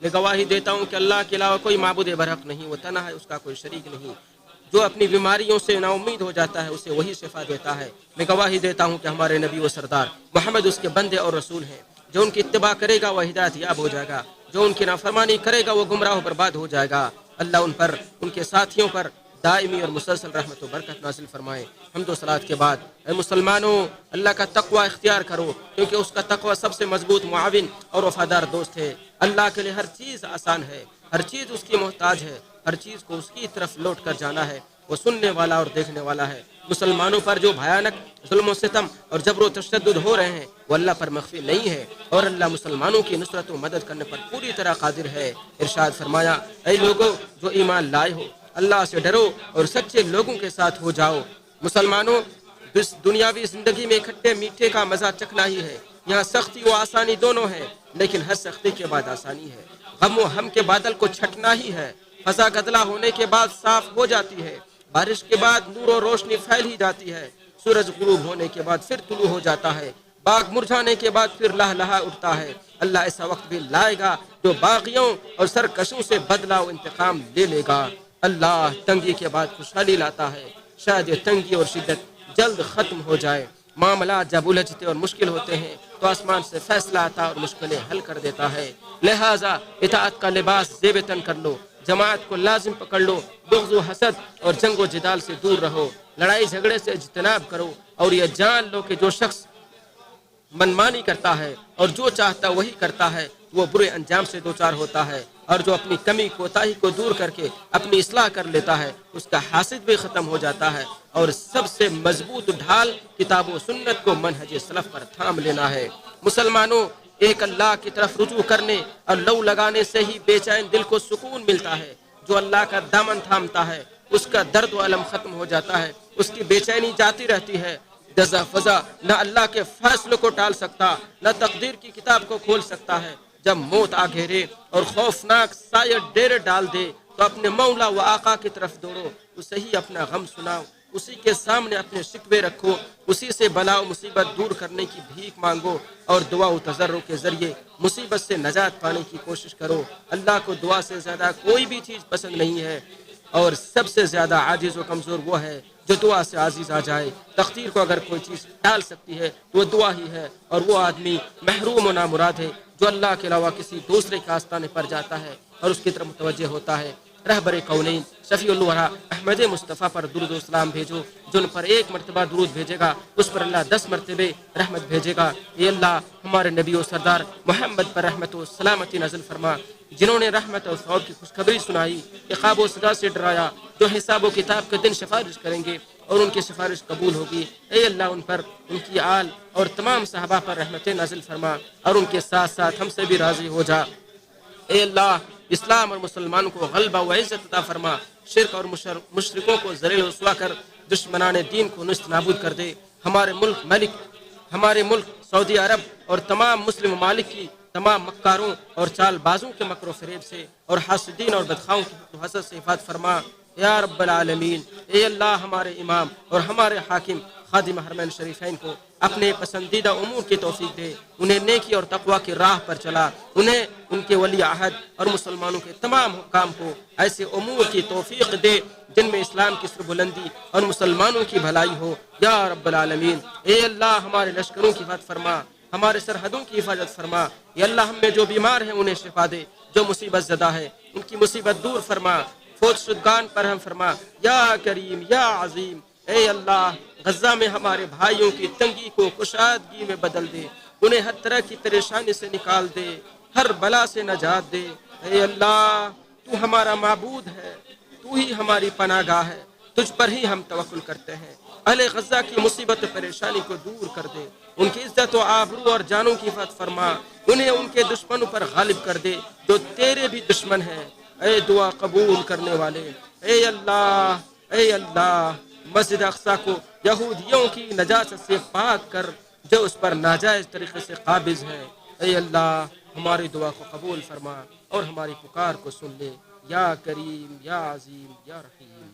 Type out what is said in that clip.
میں گواہی دیتا ہوں کہ اللہ کے علاوہ کوئی معبود برحق نہیں، وہ تنہا ہے، اس کا کوئی شریک نہیں۔ جو اپنی بیماریوں سے نا امید ہو جاتا ہے اسے وہی شفا دیتا ہے۔ میں گواہی دیتا ہوں کہ ہمارے نبی و سردار محمد اس کے بندے اور رسول ہیں۔ جو ان کی اتباع کرے گا وہ ہدایت یاب ہو جائے گا، جو ان کی نافرمانی کرے گا وہ گمراہ و برباد ہو جائے گا۔ اللہ ان پر، ان کے ساتھیوں پر دائمی اور مسلسل رحمت و برکت نازل فرمائے۔ حمد و صلات کے بعد اے مسلمانوں، اللہ کا تقوی اختیار کرو، کیونکہ اس کا تقوی سب سے مضبوط معاون اور وفادار دوست ہے۔ اللہ کے لیے ہر چیز آسان ہے، ہر چیز اس کی محتاج ہے، ہر چیز کو اس کی طرف لوٹ کر جانا ہے۔ وہ سننے والا اور دیکھنے والا ہے۔ مسلمانوں پر جو بھیانک ظلم و ستم اور جبر و تشدد ہو رہے ہیں وہ اللہ پر مخفی نہیں ہے، اور اللہ مسلمانوں کی نصرت و مدد کرنے پر پوری طرح قادر ہے۔ ارشاد فرمایا، اے لوگوں جو ایمان لائے ہو، اللہ سے ڈرو اور سچے لوگوں کے ساتھ ہو جاؤ۔ مسلمانوں، اس دنیاوی زندگی میں کھٹے میٹھے کا مزہ چکھنا ہی ہے۔ یہاں سختی و آسانی دونوں ہے، لیکن ہر سختی کے بعد آسانی ہے۔ غم و ہم کے بادل کو چھٹنا ہی ہے۔ فضا گدلا ہونے کے بعد صاف ہو جاتی ہے، بارش کے بعد نور و روشنی پھیل ہی جاتی ہے، سورج غروب ہونے کے بعد پھر طلوع ہو جاتا ہے، باغ مرجھانے کے بعد پھر لہلہا اٹھتا ہے۔ اللہ ایسا وقت بھی لائے گا جو باغیوں اور سرکشوں سے بدلہ و انتقام لے لے گا۔ اللہ تنگی کے بعد خوشحالی لاتا ہے، شاید یہ تنگی اور شدت جلد ختم ہو جائے۔ معاملات جب الجھتے اور مشکل ہوتے ہیں تو آسمان سے فیصلہ آتا اور مشکلیں حل کر دیتا ہے۔ لہٰذا اطاعت کا لباس زیب تن کر لو، جماعت کو لازم پکڑ لو، بغض و حسد اور جنگ و جدال سے دور رہو، لڑائی جھگڑے سے اجتناب کرو، اور یہ جان لو کہ جو شخص منمانی کرتا ہے اور جو چاہتا وہی کرتا ہے وہ برے انجام سے دوچار ہوتا ہے، اور جو اپنی کمی کوتاہی کو دور کر کے اپنی اصلاح کر لیتا ہے اس کا حاسد بھی ختم ہو جاتا ہے۔ اور سب سے مضبوط ڈھال کتاب و سنت کو منہج سلف پر تھام لینا ہے۔ مسلمانوں، ایک اللہ کی طرف رجوع کرنے اور لو لگانے سے ہی بے چین دل کو سکون ملتا ہے۔ جو اللہ کا دامن تھامتا ہے اس کا درد و الم ختم ہو جاتا ہے، اس کی بے چینی جاتی رہتی ہے۔ جزا فضا نہ اللہ کے فیصلے کو ٹال سکتا، نہ تقدیر کی کتاب کو کھول سکتا ہے۔ جب موت آ گھیرے اور خوفناک سایہ ڈیرے ڈال دے تو اپنے مولا و آقا کی طرف دوڑو، اسے ہی اپنا غم سناؤ، اسی کے سامنے اپنے شکوے رکھو، اسی سے بلا و مصیبت دور کرنے کی بھیک مانگو، اور دعا و تضرع کے ذریعے مصیبت سے نجات پانے کی کوشش کرو۔ اللہ کو دعا سے زیادہ کوئی بھی چیز پسند نہیں ہے، اور سب سے زیادہ عاجز و کمزور وہ ہے جو دعا سے عاجز آ جائے۔ تقدیر کو اگر کوئی چیز ڈال سکتی ہے تو وہ دعا ہی ہے، اور وہ آدمی محروم و نامراد ہے جو اللہ کے علاوہ کسی دوسرے کے آستانے پر جاتا ہے اور اس کی طرف متوجہ ہوتا ہے۔ رہبر کونین شفیع الورا احمد مصطفیٰ پر درود و سلام بھیجو، جن پر ایک مرتبہ درود بھیجے گا اس پر اللہ 10 مرتبے رحمت بھیجے گا۔ اے اللہ ہمارے نبی و سردار محمد پر رحمت و سلامتی نازل فرما، جنہوں نے رحمت اور ثواب کی خوشخبری سنائی، عقاب و سزا سے ڈرایا، جو حساب و کتاب کے دن سفارش کریں گے اور ان کی سفارش قبول ہوگی۔ اے اللہ ان پر، ان کی آل اور تمام صحابہ پر رحمت نازل فرما، اور ان کے ساتھ ساتھ ہم سے بھی راضی ہو جا۔ اے اللہ اسلام اور مسلمانوں کو غلبہ و عزت عطا فرما، شرک اور مشرکوں کو ذلیل و رسوا کر دشمنان دین کو نیست نابود کر دے۔ ہمارے ملک سعودی عرب اور تمام مسلم ممالک کی تمام مکاروں اور چال بازوں کے مکر و فریب سے اور حاسدین اور بدخواہوں کی حسد سے حفاظت فرما یا رب العالمین۔ اے اللہ ہمارے امام اور ہمارے حاکم خادم حرمین شریفین کو اپنے پسندیدہ امور کی توفیق دے، انہیں نیکی اور تقوی کی راہ پر چلا، انہیں، ان کے ولی عہد اور مسلمانوں کے تمام حکام کو ایسے امور کی توفیق دے جن میں اسلام کی سربلندی اور مسلمانوں کی بھلائی ہو یا رب العالمین۔ اے اللہ ہمارے لشکروں کی حفاظت فرما، ہمارے سرحدوں کی حفاظت فرما۔ یا اللہ ہم میں جو بیمار ہیں انہیں شفا دے، جو مصیبت زدہ ہے ان کی مصیبت دور فرما، فوت شدگان پر ہم فرما یا کریم یا عظیم۔ اے اللہ غزہ میں ہمارے بھائیوں کی تنگی کو کشادگی میں بدل دے، انہیں ہر طرح کی پریشانی سے نکال دے، ہر بلا سے نجات دے۔ اے اللہ تو ہمارا معبود ہے، تو ہی ہماری پناہ گاہ ہے، تجھ پر ہی ہم توکل کرتے ہیں۔ اہل غزہ کی مصیبت و پریشانی کو دور کر دے، ان کی عزت و آبرو اور جانوں کی حفاظت فرما، انہیں ان کے دشمنوں پر غالب کر دے جو تیرے بھی دشمن ہیں۔ اے دعا قبول کرنے والے، اے اللہ مسجد اقصی کو یہودیوں کی نجاست سے پاک کر جو اس پر ناجائز طریقے سے قابض ہیں۔ اے اللہ ہماری دعا کو قبول فرما اور ہماری پکار کو سن لے یا کریم یا عظیم یا رحیم۔